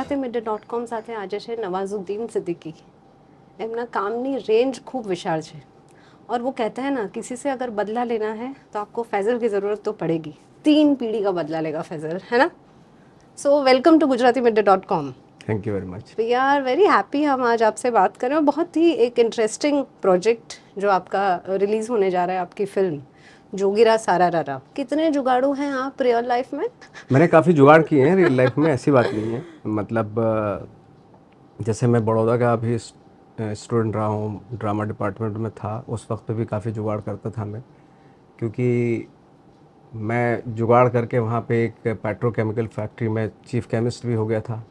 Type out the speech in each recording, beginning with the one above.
ગુજરાતી મીડિયા.com સાથે આજે છે नवाजुद्दीन सिद्दीकी। એમના કામની રેન્જ ખૂબ વિશાળ છે और वो कहता है ना, किसी से अगर बदला लेना है तो आपको फैजल की ज़रूरत तो पड़ेगी। 3 पीढ़ी का बदला लेगा फैजल, है ना। So welcome to Gujarati media dot com. Thank you very much. We are very happy हम आज आपसे बात करें, और बहुत ही एक इंटरेस्टिंग प्रोजेक्ट जो आपका रिलीज़ होने जा रहा है, आपकी फिल्म जोगीरा सारारारा। कितने जुगाड़ू हैं आप रियल लाइफ में? मैंने काफ़ी जुगाड़ किए हैं रियल लाइफ में, ऐसी बात नहीं है। मतलब जैसे मैं बड़ौदा का अभी स्टूडेंट रहा हूँ, ड्रामा डिपार्टमेंट में था, उस वक्त पे भी काफ़ी जुगाड़ करता था मैं, क्योंकि मैं जुगाड़ करके वहाँ पे एक पेट्रोकेमिकल फैक्ट्री में चीफ केमिस्ट भी हो गया था,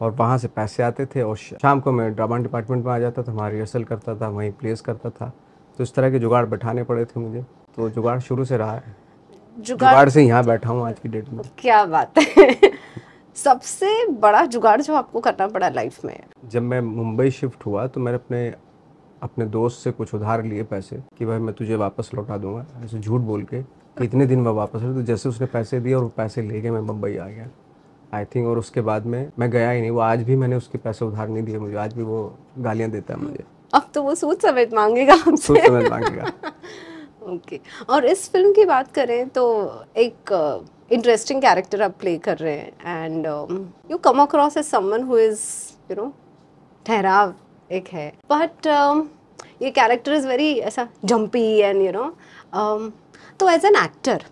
और वहाँ से पैसे आते थे, और शाम को मैं ड्रामा डिपार्टमेंट में आ जाता था, वहाँ रिहर्सल करता था, वहीं प्लेस करता था। तो इस तरह के जुगाड़ बैठाने पड़े थे मुझे, तो जुगाड़ शुरू से रहा है। जुगाड़ से यहाँ बैठा हूँ आज की डेट में। क्या बात है। सबसे बड़ा जुगाड़ जो आपको करना पड़ा लाइफ में? जब मैं मुंबई शिफ्ट हुआ तो मैंने अपने दोस्त से कुछ उधार लिए पैसे कि भाई मैं तुझे वापस लौटा दूंगा, ऐसे झूठ बोल के कि इतने दिन में वापस लौटा। तो जैसे उसने पैसे दिए और वो पैसे लेके मैं मुंबई आ गया, आई थिंक। और उसके बाद में मैं गया ही नहीं। वो आज भी मैंने उसके पैसे उधार नहीं दिए मुझे, आज भी वो गालियाँ देता है मुझे। अब तो वो सूद समेत मांगेगा हमसे। सूद समेत मांगेगा। ओके। और इस फिल्म की बात करें तो एक इंटरेस्टिंग कैरेक्टर आप प्ले कर रहे हैं, and you come across as someone who is ठहराव एक है, बट ये कैरेक्टर इज़ वेरी ऐसा जंपी एंड तो एज एन एक्टर,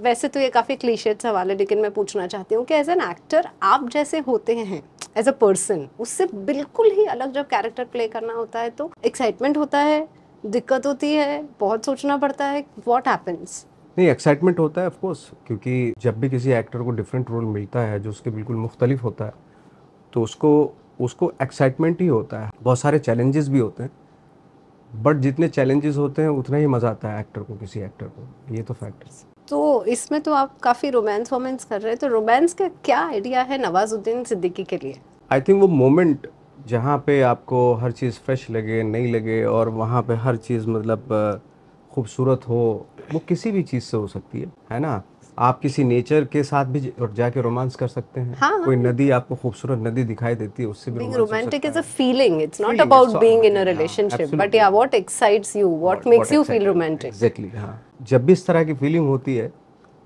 वैसे तो ये काफ़ी क्लीशेड सवाल है, लेकिन मैं पूछना चाहती हूँ कि एज एन एक्टर आप जैसे होते हैं एज अ पर्सन, उससे बिल्कुल ही अलग जब कैरेक्टर प्ले करना होता है तो एक्साइटमेंट होता है, दिक्कत होती है, बहुत सोचना पड़ता है, व्हाट हैपेंस? नहीं, एक्साइटमेंट होता है ऑफ कोर्स, क्योंकि जब भी किसी एक्टर को डिफरेंट रोल मिलता है जो उसके बिल्कुल मुख्तलिफ होता है, तो उसको एक्साइटमेंट ही होता है। बहुत सारे चैलेंजेस भी होते हैं, बट जितने चैलेंजेस होते हैं उतना ही मज़ा आता है एक्टर को, किसी एक्टर को, ये तो फैक्ट है। तो इसमें तो आप काफ़ी रोमांस वोमेंस कर रहे हैं, तो रोमांस का क्या आइडिया है नवाजुद्दीन सिद्दीकी के लिए? आई थिंक वो मोमेंट जहाँ पे आपको हर चीज़ फ्रेश लगे, नई लगे, और वहाँ पे हर चीज़ मतलब खूबसूरत हो, वो किसी भी चीज़ से हो सकती है ना। आप किसी नेचर के साथ भी जाके रोमांस कर सकते हैं। हाँ, कोई नदी आपको खूबसूरत नदी दिखाई देती है, उससे भी रोमांस हो सकता है। Romantic is a feeling, it's not about being in a relationship, but yeah what excites you, what makes you feel romantic. Exactly, हाँ। जब भी इस तरह की फीलिंग होती है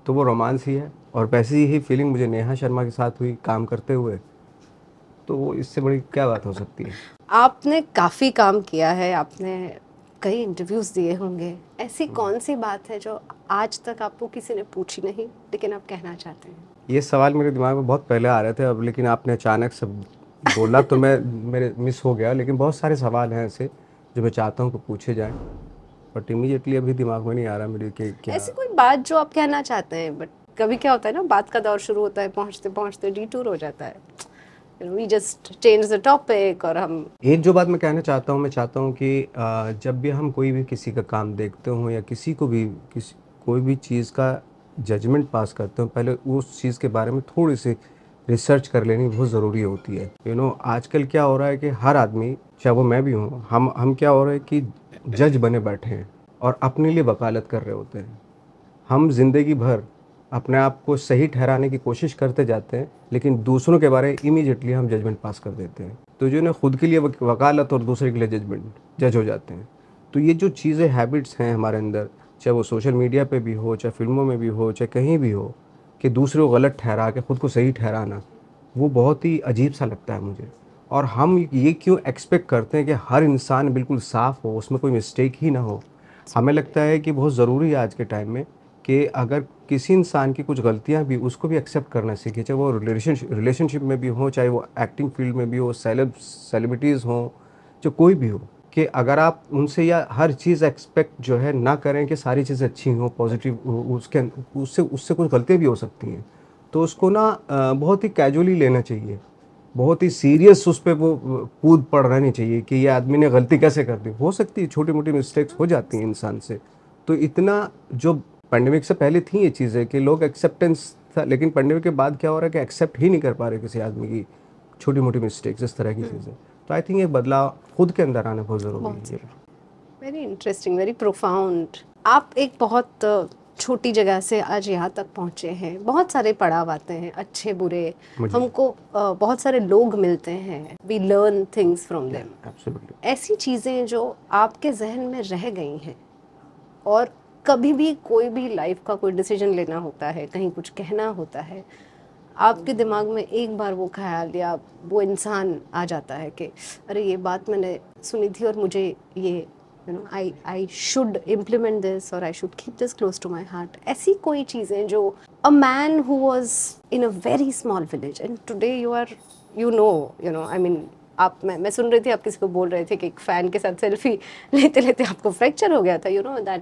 तो वो रोमांस ही है, और वैसी ही फीलिंग मुझे नेहा शर्मा के साथ हुई काम करते हुए, तो वो इससे बड़ी क्या बात हो सकती है। आपने काफ़ी काम किया है, आपने कई इंटरव्यूज़ दिए होंगे, ऐसी कौन सी बात है जो आज तक आपको किसी ने पूछी नहीं लेकिन आप कहना चाहते हैं? ये सवाल मेरे दिमाग में बहुत पहले आ रहे थे, अब लेकिन आपने अचानक से बोला तो मेरे मिस हो गया। लेकिन बहुत सारे सवाल हैं ऐसे जो मैं चाहता हूँ कि पूछे जाएं, बट इमीडिएटली अभी दिमाग में नहीं आ रहा मेरे कि क्या ऐसी कोई बात जो आप कहना चाहते हैं, बट कभी क्या होता है ना, बात का दौर शुरू होता है, पहुँचते पहुँचते डिटूर हो जाता है, we just change the topic। और हम एक जो बात मैं कहना चाहता हूँ, मैं चाहता हूँ कि जब भी हम कोई भी किसी का काम देखते हों या किसी को भी कोई भी चीज़ का जजमेंट पास करते हो, पहले उस चीज़ के बारे में थोड़ी सी रिसर्च कर लेनी बहुत ज़रूरी होती है। आजकल क्या हो रहा है कि हर आदमी, चाहे वो मैं भी हूँ, हम क्या हो रहा है कि जज बने बैठे हैं और अपने लिए वकालत कर रहे होते हैं। हम जिंदगी भर अपने आप को सही ठहराने की कोशिश करते जाते हैं, लेकिन दूसरों के बारे में इमीडिएटली हम जजमेंट पास कर देते हैं। तो जो ना खुद के लिए वकालत और दूसरे के लिए जज हो जाते हैं। तो ये जो चीज़ें, हैबिट्स हैं हमारे अंदर, चाहे वो सोशल मीडिया पे भी हो, चाहे फिल्मों में भी हो, चाहे कहीं भी हो, कि दूसरे को गलत ठहरा के खुद को सही ठहराना, वो बहुत ही अजीब सा लगता है मुझे। और हम ये क्यों एक्सपेक्ट करते हैं कि हर इंसान बिल्कुल साफ़ हो, उसमें कोई मिस्टेक ही ना हो। हमें लगता है कि बहुत ज़रूरी है आज के टाइम में कि अगर किसी इंसान की कुछ गलतियां भी, उसको भी एक्सेप्ट करना सीखे, चाहे वो रिलेशनशिप में भी हो, चाहे वो एक्टिंग फील्ड में भी हो, सेलिब्रिटीज़ हों, जो कोई भी हो, कि अगर आप उनसे या हर चीज़ एक्सपेक्ट जो है ना करें कि सारी चीज़ें अच्छी हों, पॉजिटिव, उससे कुछ गलतियाँ भी हो सकती हैं, तो उसको ना बहुत ही कैजुअली लेना चाहिए, बहुत ही सीरियस उस पर वो कूद पड़ रहनी चाहिए कि ये आदमी ने गलती कैसे कर दी। हो सकती है, छोटी मोटी मिस्टेक्स हो जाती हैं इंसान से। तो इतना जो पैंडेमिक से पहले थी ये चीज़ें कि लोग एक्सेप्टेंस था, लेकिन पैंडेमिक के बाद क्या हो रहा है कि एक्सेप्ट ही नहीं कर पा रहे किसी आदमी की छोटी मोटी मिस्टेक्स, इस तरह की चीज़ें। तो आई थिंक एक बदलाव खुद के अंदर आना बहुत ज़रूरी है। Very interesting, very profound. आप एक बहुत छोटी जगह से आज यहाँ तक पहुँचे हैं, बहुत सारे पड़ाव आते हैं, अच्छे बुरे, हमको बहुत सारे लोग मिलते हैं, we learn things from them. Absolutely. ऐसी चीज़ें जो आपके जहन में रह गई हैं और कभी भी कोई भी लाइफ का कोई डिसीजन लेना होता है, कहीं कुछ कहना होता है, आपके दिमाग में एक बार वो ख्याल या वो इंसान आ जाता है कि अरे ये बात मैंने सुनी थी और मुझे ये I should implement this or I should keep this close to my heart. ऐसी कोई चीज़ें जो a man who was in a very small village and today you are I mean आप मैं सुन रही थी, आप किसी को बोल रहे थे कि एक फ़ैन के साथ सेल्फी लेते लेते आपको फ्रैक्चर हो गया था,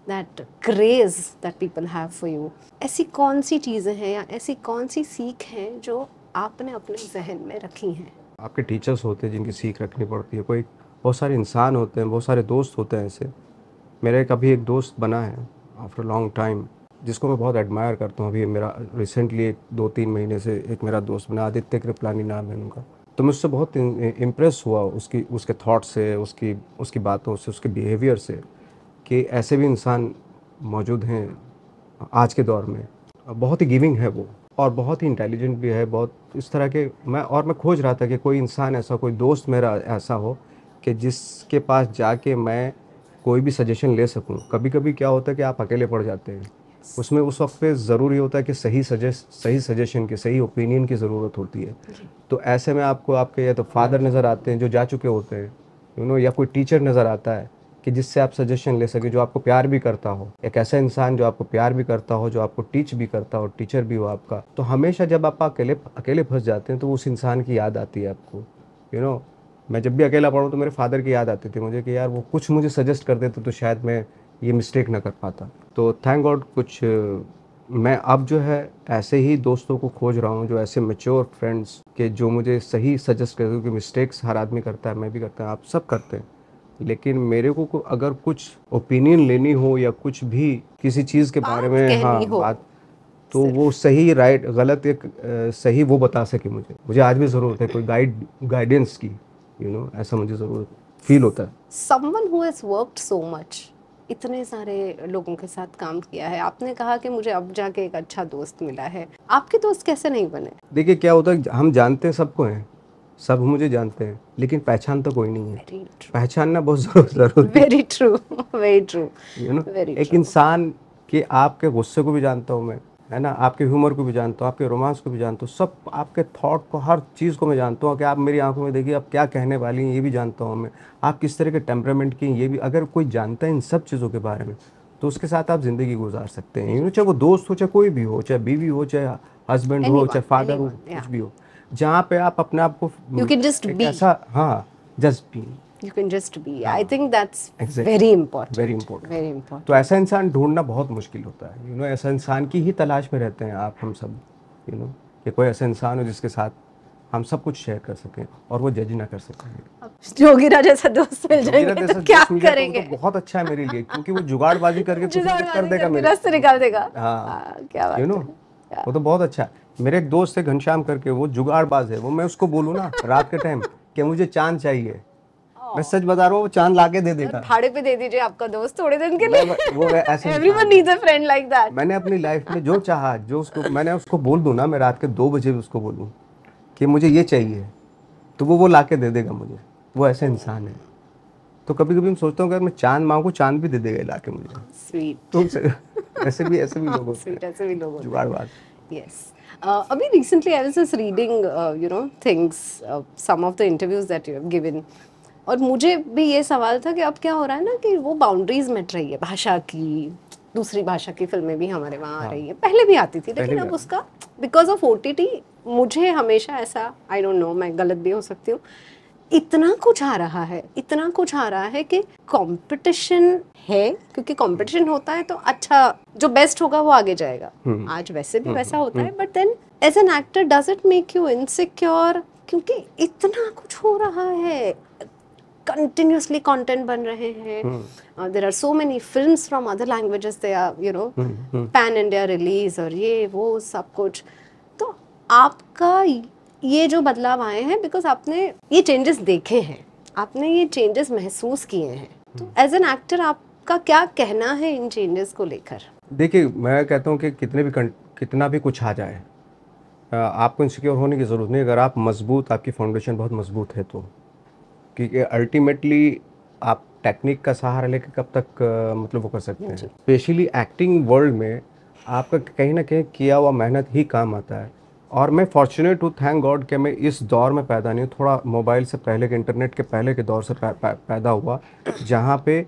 that craze that people have for you. ऐसी कौन सी चीज़ें हैं या ऐसी कौन सी सीख हैं जो आपने अपने जहन में रखी हैं? आपके टीचर्स होते हैं जिनकी सीख रखनी पड़ती है, कोई बहुत सारे इंसान होते हैं, बहुत सारे दोस्त होते हैं। ऐसे मेरा एक अभी एक दोस्त बना है आफ्टर लॉन्ग टाइम, जिसको मैं बहुत एडमायर करता हूँ। अभी मेरा रिसेंटली 2-3 महीने से एक मेरा दोस्त बना, आदित्य कृपलानी नाम है उनका। तो मैं उससे बहुत इम्प्रेस हुआ उसके थॉट से, उसकी बातों से, उसके बिहेवियर से, कि ऐसे भी इंसान मौजूद हैं आज के दौर में। बहुत ही गिविंग है वो और बहुत ही इंटेलिजेंट भी है, बहुत इस तरह के। मैं खोज रहा था कि कोई इंसान ऐसा, कोई दोस्त मेरा ऐसा हो कि जिसके पास जाके मैं कोई भी सजेशन ले सकूं। कभी कभी क्या होता है कि आप अकेले पड़ जाते हैं, उसमें उस वक्त पे ज़रूरी होता है कि सही सजेशन की, सही ओपिनियन की ज़रूरत होती है। तो ऐसे में आपको आपके या तो फादर नज़र आते हैं जो जा चुके होते हैं, या कोई टीचर नज़र आता है कि जिससे आप सजेशन ले सके, जो आपको प्यार भी करता हो, एक ऐसा इंसान जो आपको प्यार भी करता हो, जो आपको टीच भी करता हो, टीचर भी हो आपका। तो हमेशा जब आप अकेले फंस जाते हैं तो उस इंसान की याद आती है आपको। मैं जब भी अकेला पढ़ूँ तो मेरे फादर की याद आती थी मुझे कि यार वो कुछ मुझे सजेस्ट कर देते तो शायद मैं ये मिस्टेक ना कर पाता। तो थैंक गॉड मैं अब जो है ऐसे ही दोस्तों को खोज रहा हूँ, जो ऐसे मैच्योर फ्रेंड्स के जो मुझे सही सजेस्ट करते हैं। क्योंकि मिस्टेक्स हर आदमी करता है, मैं भी करता हूँ, आप सब करते हैं। लेकिन मेरे को अगर कुछ ओपिनियन लेनी हो या कुछ भी किसी चीज़ के बारे में बात, तो वो सही राइट गलत एक सही वो बता सके मुझे आज भी ज़रूरत है कोई गाइडेंस की, ऐसा मुझे ज़रूरत फील होता है। Someone who has worked so much, इतने सारे लोगों के साथ काम किया है, आपने कहा कि मुझे अब जाके एक अच्छा दोस्त मिला है, आपके दोस्त कैसे नहीं बने? देखिए क्या होता है, हम जानते हैं सबको हैं, सब मुझे जानते हैं, लेकिन पहचान तो कोई नहीं है। पहचानना बहुत जरूरी है। Very true, very true. एक इंसान के आपके गुस्से को भी जानता हूँ मैं, है ना, आपके ह्यूमर को भी जानता हूँ, आपके रोमांस को भी जानता हूँ, सब आपके थॉट को, हर चीज़ को मैं जानता हूँ कि आप मेरी आंखों में देखिए आप क्या कहने वाली हैं, ये भी जानता हूँ मैं, आप किस तरह के टेम्परामेंट की हैं, ये भी। अगर कोई जानता है इन सब चीज़ों के बारे में तो उसके साथ आप ज़िंदगी गुजार सकते हैं। चाहे वो दोस्त हो, चाहे कोई भी हो, चाहे बीवी हो, चाहे हस्बैंड हो, चाहे फादर हो, कुछ भी हो, जहाँ पे आप अपने आप को ऐसा, हाँ, just be, you can just be. I think that's very important. Very important. Very important. तो ऐसा इंसान ढूंढना बहुत मुश्किल होता है। ऐसा इंसान की ही तलाश में रहते हैं आप, हम सब। कि कोई ऐसा इंसान हो जिसके साथ हम सब कुछ शेयर कर सकें और वो जज ना कर सकें। जोगीरा जैसा दोस्त मिल जाएंगे तो क्या करेंगे? तो बहुत अच्छा है मेरे लिए, क्योंकि वो जुगाड़बाजी करके कुछ कर देगा, मेरे रास्ते निकाल देगा। हाँ, क्या बात है। वो तो बहुत अच्छा है। मेरे एक दोस्त है घनश्याम करके, वो जुगाड़बाज है। वो मैं उसको बोलूँ ना रात के टाइम कि मुझे चांद चाहिए, मैं सच बता रहा हूँ, वो चांद लाके दे देगा। भाड़े पे दे दीजिए आपका दोस्त थोड़े दिन के लिए। वो ऐसे Everyone needs a friend like that. मैंने अपनी लाइफ में जो चाहा, मैंने उसको बोल दूं ना, मैं रात के 2 बजे भी उसको बोलूं कि मुझे ये चाहिए, तो वो लाके दे देगा मुझे। वो ऐसा इंसान है। तो कभी कभी मैं सोचता हूँ कि मैं चांद मांगू, चांद भी दे देगा लाके मुझे। स्वीट। तो ऐसे भी लोग होते हैं, ऐसे भी लोग जुगाड़बाज। Yes. अभी recently I was just reading, things, some of the interviews that you have given. और मुझे भी ये सवाल था कि अब क्या हो रहा है ना कि वो बाउंड्रीज मिट रही है भाषा की, दूसरी भाषा की फिल्में भी हमारे वहाँ आ रही है, पहले भी आती थी, लेकिन अब उसका बिकॉज ऑफ OTT मुझे हमेशा ऐसा, आई डोंट नो, मैं गलत भी हो सकती हूँ, इतना कुछ आ रहा है कि कंपटीशन है, क्योंकि कंपटीशन होता है तो अच्छा जो बेस्ट होगा वो आगे जाएगा। आज वैसे भी वैसा होता है, but then as an actor does it make you insecure, क्योंकि इतना कुछ हो रहा है, continuously content बन रहे हैं, there are so many films from other languages, they are pan India release और ये वो सब कुछ। तो आपका ये जो बदलाव आए हैं, बिकॉज आपने ये चेंजेस देखे हैं, आपने ये चेंजेस महसूस किए हैं, तो एज एन एक्टर आपका क्या कहना है इन चेंजेस को लेकर? देखिए, मैं कहता हूँ कि कितना भी कुछ आ जाए, आपको इनसिक्योर होने की ज़रूरत नहीं, अगर आप मजबूत, आपकी फाउंडेशन बहुत मजबूत है तो। क्योंकि अल्टीमेटली आप टेक्निक का सहारा लेके कब तक मतलब वो कर सकते हैं। जी। स्पेशली एक्टिंग वर्ल्ड में आपका कहीं ना कहीं किया हुआ मेहनत ही काम आता है। और मैं फॉर्चुनेट हूँ, थैंक गॉड, कि मैं इस दौर में पैदा नहीं हूँ, थोड़ा मोबाइल से पहले के, इंटरनेट के पहले के दौर से पैदा हुआ, जहाँ पे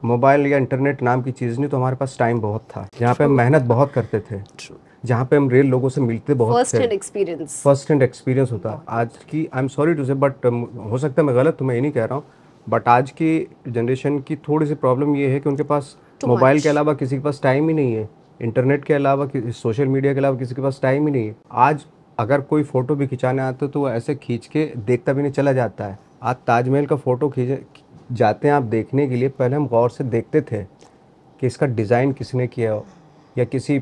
मोबाइल या इंटरनेट नाम की चीज़ नहीं, तो हमारे पास टाइम बहुत था, जहाँ पे हम मेहनत बहुत करते थे, ट्रू। जहाँ पे हम रियल लोगों से मिलते बहुत फर्स्ट थे, hand experience. First hand experience होता। आज की, आई एम सॉरी टू से, बट हो सकता है मैं गलत हूँ, मैं ये नहीं कह रहा हूँ, बट आज की जनरेशन की थोड़ी सी प्रॉब्लम ये है कि उनके पास टू मोबाइल के मच। अलावा किसी के पास टाइम ही नहीं है, इंटरनेट के अलावा, सोशल मीडिया के अलावा किसी के पास टाइम ही नहीं है। आज अगर कोई फ़ोटो भी खिंचाने आता है तो वो ऐसे खींच के देखता भी नहीं, चला जाता है। आज ताजमहल का फ़ोटो खींचे जाते हैं आप देखने के लिए, पहले हम गौर से देखते थे कि इसका डिज़ाइन किसने किया हो, या किसी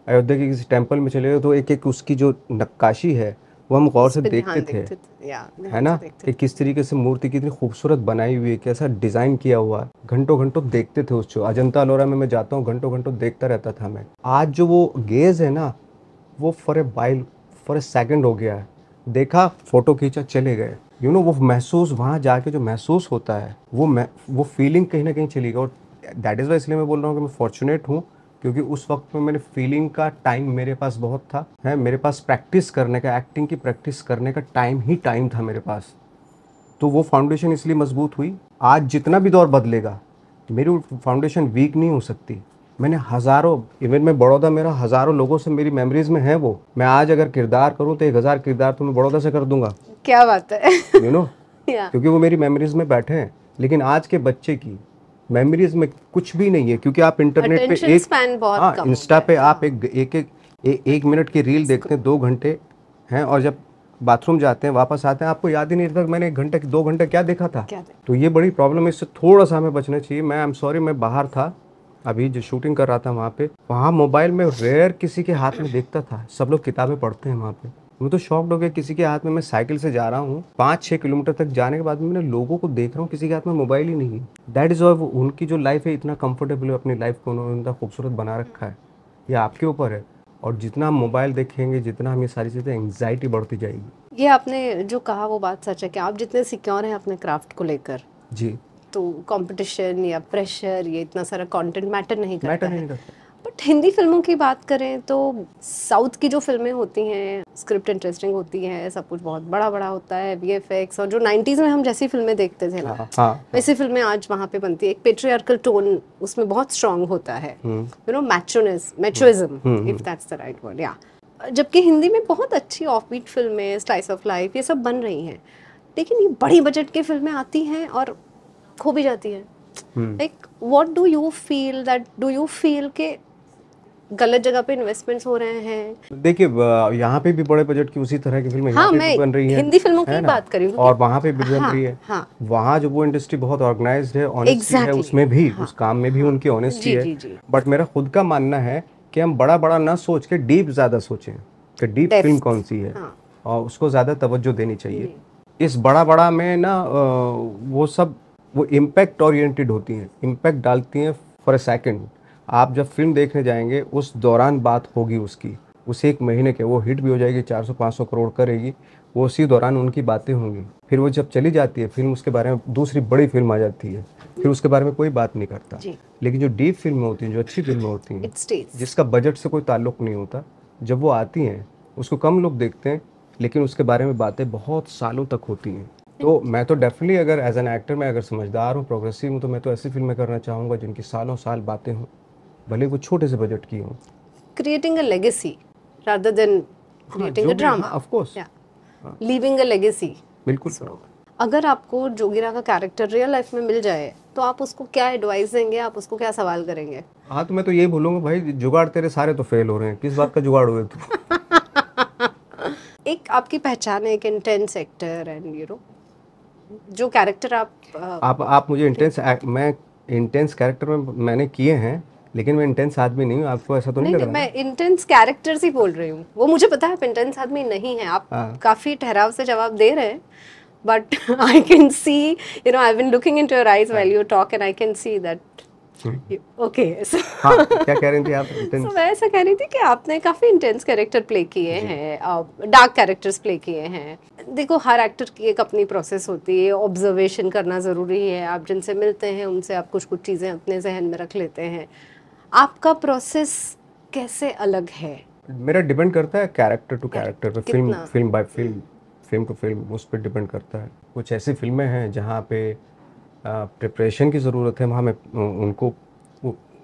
अयोध्या के किसी टेम्पल में चले गए तो एक एक उसकी जो नक्काशी है वो हम गौर उस से पे देखते ध्यान थे, देखते थे, या है ध्यान ना, से देखते कि थे। किस तरीके से मूर्ति कितनी खूबसूरत बनाई हुई है, कैसा डिज़ाइन किया हुआ है, घंटों घंटों देखते थे उस। अजंता अलोरा में मैं जाता हूँ, घंटों घंटों देखता रहता था मैं। आज जो वो गेज़ है ना, वो फॉर ए सेकंड हो गया है, देखा, फोटो खींचा, चले गए। वो महसूस, वहाँ जाके जो महसूस होता है, वो फीलिंग कहीं ना कहीं चली गई। और दैट इज़ वाई, इसलिए मैं बोल रहा हूँ कि मैं फॉर्चुनेट हूँ, क्योंकि उस वक्त में मैंने फीलिंग का टाइम मेरे पास बहुत था, है मेरे पास प्रैक्टिस करने का, एक्टिंग की प्रैक्टिस करने का टाइम था मेरे पास। तो वो फाउंडेशन इसलिए मजबूत हुई। आज जितना भी दौर बदलेगा, मेरी फाउंडेशन वीक नहीं हो सकती। मैंने हज़ारों, इवन मैं बड़ौदा, मेरा हज़ारों लोगों से मेरी मेमोरीज में है वो। मैं आज अगर किरदार करूँ तो 1000 किरदार तो मैं बड़ौदा से कर दूंगा, क्या बात है। या क्योंकि वो मेरी मेमोरीज में बैठे हैं। लेकिन आज के बच्चे की मेमोरीज में कुछ भी नहीं है, क्योंकि आप इंटरनेट पे अटेंशन एक, स्पैन बहुत हाँ, कम हो इंस्टा गया पे है। आप एक मिनट की रील देखते हैं 2 घंटे हैं, और जब बाथरूम जाते हैं वापस आते हैं आपको याद ही नहीं रहता मैंने 1 घंटे 2 घंटे क्या देखा था। क्या देख। तो ये बड़ी प्रॉब्लम है, इससे थोड़ा सा हमें बचना चाहिए। मैं, आई एम सॉरी, मैं बाहर था अभी जो शूटिंग कर रहा था वहाँ मोबाइल में रेयर किसी के हाथ में देखता था, सब लोग किताबें पढ़ते हैं वहाँ पे। मैं तो शॉक्ड हो गया, किसी के हाथ में, मैं साइकिल से जा रहा हूँ 5-6 किलोमीटर तक जाने के बाद में मैंने लोगों को देख रहा हूँ किसी के हाथ में मोबाइल ही नहीं है। दैट इज़ वाई उनकी जो लाइफ है, इतना कंफर्टेबल है, अपनी लाइफ को उन्होंने इतना खूबसूरत बना रखा है। ये आपके ऊपर है। और जितना हम मोबाइल देखेंगे, जितना हम ये सारी चीज़ें, एंग्जाइटी बढ़ती जाएगी। ये आपने जो कहा वो बात सच है कि आप जितने सिक्योर हैं अपने क्राफ्ट को लेकर, जी, तो कंपटीशन या प्रेशर, ये इतना सारा कंटेंट मैटर नहीं करता मैटर है। नहीं करता। बट हिंदी फिल्मों की बात करें तो साउथ की जो फिल्में होती हैं, स्क्रिप्ट इंटरेस्टिंग होती है, सब कुछ बहुत बड़ा बड़ा होता है, वीएफएक्स, और जो 90s में हम जैसी फिल्में देखते थे ना, हाँ हाँ वैसी फिल्में आज वहाँ पे बनती है। एक पेट्रियार्कल टोन उसमें बहुत स्ट्रांग होता है, machoism, if that's the right word, yeah. जबकि हिंदी में बहुत अच्छी ऑफबीट फिल्में, स्लाइस ऑफ लाइफ, ये सब बन रही हैं, लेकिन ये बड़ी बजट की फिल्में आती हैं और खो भी जाती हैं। Like what do you feel, के गलत जगह पे इन्वेस्टमेंट्स हो रहे हैं? देखिए, यहाँ पे भी बड़े बजट की उसी तरह की फिल्में यहाँ हाँ, पे मैं भी बन रही हैं, हिंदी फिल्मों की है ना, बात कर रही हूँ, और वहाँ पे भी बन हाँ, रही है। हाँ, वहाँ जो वो इंडस्ट्री बहुत ऑर्गेनाइज्ड है, ऑनेस्टी है एग्जैक्टली, उसमें भी, हाँ, उस काम में भी उनकी ऑनेस्टी जी है। जी जी, बट मेरा खुद का मानना है कि हम बड़ा बड़ा ना सोच के डीप ज़्यादा सोचें, कि डीप फिल्म डेप्थ, कौन सी है, हाँ, और उसको ज़्यादा तवज्जो देनी चाहिए। जी। इस बड़ा बड़ा में ना वो सब, वो इम्पैक्ट ओरिएंटेड होती हैं, इम्पैक्ट डालती हैं फॉर ए सेकेंड। आप जब फिल्म देखने जाएंगे, उस दौरान बात होगी उसकी, उस एक महीने के, वो हिट भी हो जाएगी, 400-500 करोड़ करेगी, वो उसी दौरान उनकी बातें होंगी। फिर वो जब चली जाती है फिल्म, उसके बारे में दूसरी बड़ी फिल्म आ जाती है, फिर उसके बारे में कोई बात नहीं करता। जी। लेकिन जो डीप फिल्में होती हैं, जो अच्छी फिल्में होती हैं, It stays। जिसका बजट से कोई ताल्लुक नहीं होता, जब वो आती हैं उसको कम लोग देखते हैं, लेकिन उसके बारे में बातें बहुत सालों तक होती हैं। तो मैं तो डेफिनेटली, अगर एज एन एक्टर मैं अगर समझदार हूँ, प्रोग्रेसिव हूँ, तो मैं तो ऐसी फिल्में करना चाहूँगा जिनकी सालों साल बातें हों, भले वो छोटे से बजट की हों। Creating a legacy rather than creating a drama, of course, yeah, leaving a legacy। बिल्कुल। अगर आपको जोगीरा का कैरेक्टर रियल लाइफ में मिल जाए तो आप उसको क्या एडवाइस देंगे, आप उसको क्या सवाल करेंगे? हाँ, तो मैं तो यही बोलूँगा, भाई जुगाड़ तेरे सारे तो फेल हो रहे हैं, किस बात का जुगाड़ हुए तू? एक आपकी पहचान है, एक इंटेंस एक्टर, एंड जो कैरेक्टर आप मुझे मैं इंटेंस कैरेक्टर में मैंने किए हैं, लेकिन मैं इंटेंस आदमी नहीं हूँ, आपको ऐसा तो नहीं लग रहा? मैं इंटेंस कैरेक्टर ही बोल रही हूँ, वो मुझे पता है आप इंटेंस आदमी नहीं है, आप काफी ठहराव से जवाब दे रहे हैं, but I can see, I have been looking into your eyes while you talk, and I can see that okay हाँ, क्या कह रही थी आप? तो मैं ऐसा कह रही थी कि आपने काफ़ी इंटेंस कैरेक्टर प्ले किए हैं, डार्क कैरेक्टर्स प्ले किए हैं। देखो, हर एक्टर की एक अपनी प्रोसेस होती है, ऑब्जर्वेशन करना ज़रूरी है, आप जिनसे मिलते हैं उनसे आप कुछ कुछ चीज़ें अपने जहन में रख लेते हैं। आपका प्रोसेस कैसे अलग है? मेरा डिपेंड करता है कैरेक्टर टू कैरेक्टर पे, कितना? Film by film, film to film, उस पर डिपेंड करता है। कुछ ऐसी फिल्में हैं जहाँ पे प्रिपरेशन की ज़रूरत है, वहाँ मैं उनको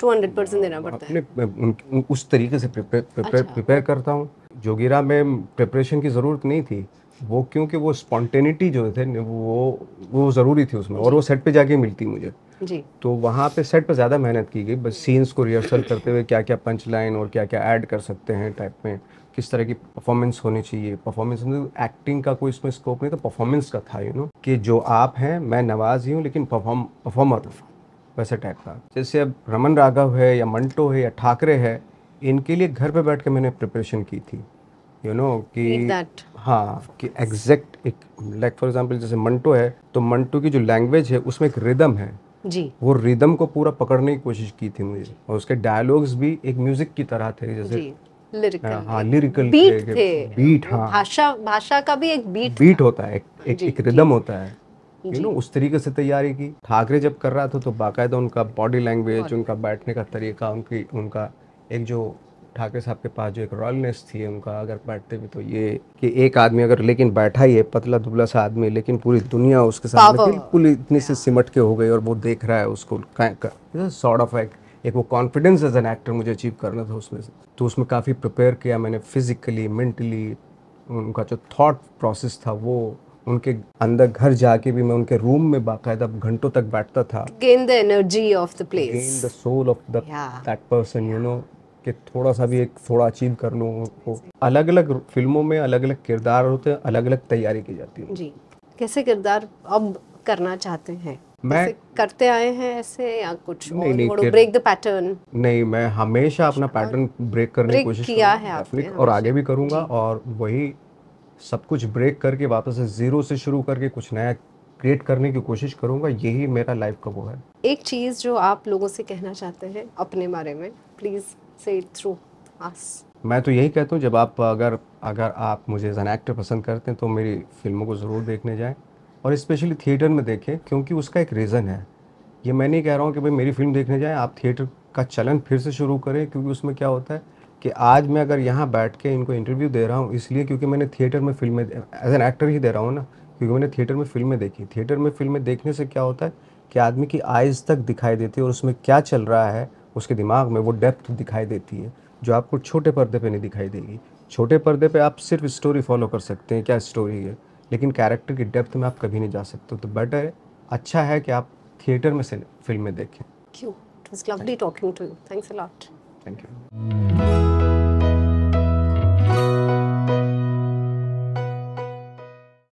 200% देना पड़ता है। उस तरीके से प्रिपेयर करता हूँ। जोगिरा में प्रिपरेशन की ज़रूरत नहीं थी, वो क्योंकि वो स्पॉन्टेनिटी जो थे वो ज़रूरी थी उसमें, और वो सेट पे जाके मिलती मुझे जी। तो वहाँ पे सेट पे ज़्यादा मेहनत की गई, बस सीन्स को रिहर्सल करते हुए क्या क्या पंच लाइन और क्या क्या ऐड कर सकते हैं टाइप में, किस तरह की परफॉर्मेंस होनी चाहिए। परफॉर्मेंस एक्टिंग का कोई इसमें स्कोप नहीं था, परफॉर्मेंस का था, कि जो आप हैं, मैं नवाज ही हूँ लेकिन परफॉर्मर हूँ, वैसे टाइप का। जैसे अब रमन राघव है या मंटो है या ठाकरे है, इनके लिए घर पे बैठ के मैंने प्रिपरेशन की थी, कि हाँ, कि एग्जैक्ट एक, लाइक फॉर एग्जांपल जैसे मंटो है, तो मंटो की जो लैंग्वेज है उसमें एक रिदम है जी, वो रिदम को पूरा पकड़ने की कोशिश की थी मुझे, और उसके डायलॉग्स भी एक म्यूजिक की तरह थे, जैसे लिरिकल, हाँ, लिरिकल थे, बीट, हाँ, भाषा का भी एक बीट होता है, एक रिदम होता है, उस तरीके से तैयारी की। ठाकरे जब कर रहा था तो बाकायदा उनका बॉडी लैंग्वेज, उनका बैठने का तरीका, उनका एक जो ठाकरे साहब के पास जो एक रॉयलनेस थी उनका, अगर बैठते भी तो ये कि एक आदमी अगर लेकिन बैठा ही है, पतला दुबला सा आदमी, लेकिन पूरी दुनिया उसके सामने बिल्कुल इतनी से सिमट के हो गई और वो देख रहा है उसको, सॉर्ट ऑफ एक वो कॉन्फिडेंस एज एन एक्टर मुझे अचीव करना था उसमें से। तो उसमें काफ़ी प्रिपेयर किया मैंने, फिजिकली, मेंटली, उनका जो थॉट प्रोसेस था वो, उनके अंदर घर जाके भी मैं उनके रूम में बाकायदा घंटों तक बैठता था, gain the energy of the place, gain the soul of that person, कि थोड़ा सा भी थोड़ा अचीव कर लूँ वो। अलग अलग फिल्मों में अलग अलग किरदार होते हैं, अलग अलग तैयारी की जाती है जी। कैसे किरदार अब करना चाहते हैं? मैं करते आए हैं ऐसे या कुछ नहीं, ब्रेक द पैटर्न? नहीं, मैं हमेशा अपना पैटर्न ब्रेक करने की कोशिश किया है आपने, और आगे भी करूँगा, और वही सब कुछ ब्रेक करके वापस से जीरो से शुरू करके कुछ नया क्रिएट करने की कोशिश करूँगा, यही मेरा लाइफ का वो है। एक चीज़ जो आप लोगों से कहना चाहते हैं अपने बारे में, प्लीज़ से इट थ्रू अस। मैं तो यही कहता हूँ, जब आप अगर आप मुझे एज एन एक्टर पसंद करते हैं तो मेरी फिल्मों को ज़रूर देखने जाएं, और स्पेशली थिएटर में देखें, क्योंकि उसका एक रीज़न है। ये मैं नहीं कह रहा हूँ कि भाई मेरी फिल्म देखने जाएं, आप थिएटर का चलन फिर से शुरू करें, क्योंकि उसमें क्या होता है कि आज मैं अगर यहाँ बैठ के इनको इंटरव्यू दे रहा हूँ इसलिए क्योंकि मैंने थिएटर में फिल्में एज एन एक्टर ही दे रहा हूँ ना, क्योंकि मैंने थिएटर में फिल्में देखी। थिएटर में फिल्में देखने से क्या होता है कि आदमी की आइज़ तक दिखाई देती है, और उसमें क्या चल रहा है उसके दिमाग में, वो डेप्थ दिखाई देती है जो आपको छोटे पर्दे पे नहीं दिखाई देगी। छोटे पर्दे पे आप सिर्फ स्टोरी फॉलो कर सकते हैं, क्या स्टोरी है, लेकिन कैरेक्टर की डेप्थ में आप कभी नहीं जा सकते। तो बेटर है, अच्छा है कि आप थिएटर में से फिल्में देखें। It was lovely talking to you. Thanks a lot. Thank you.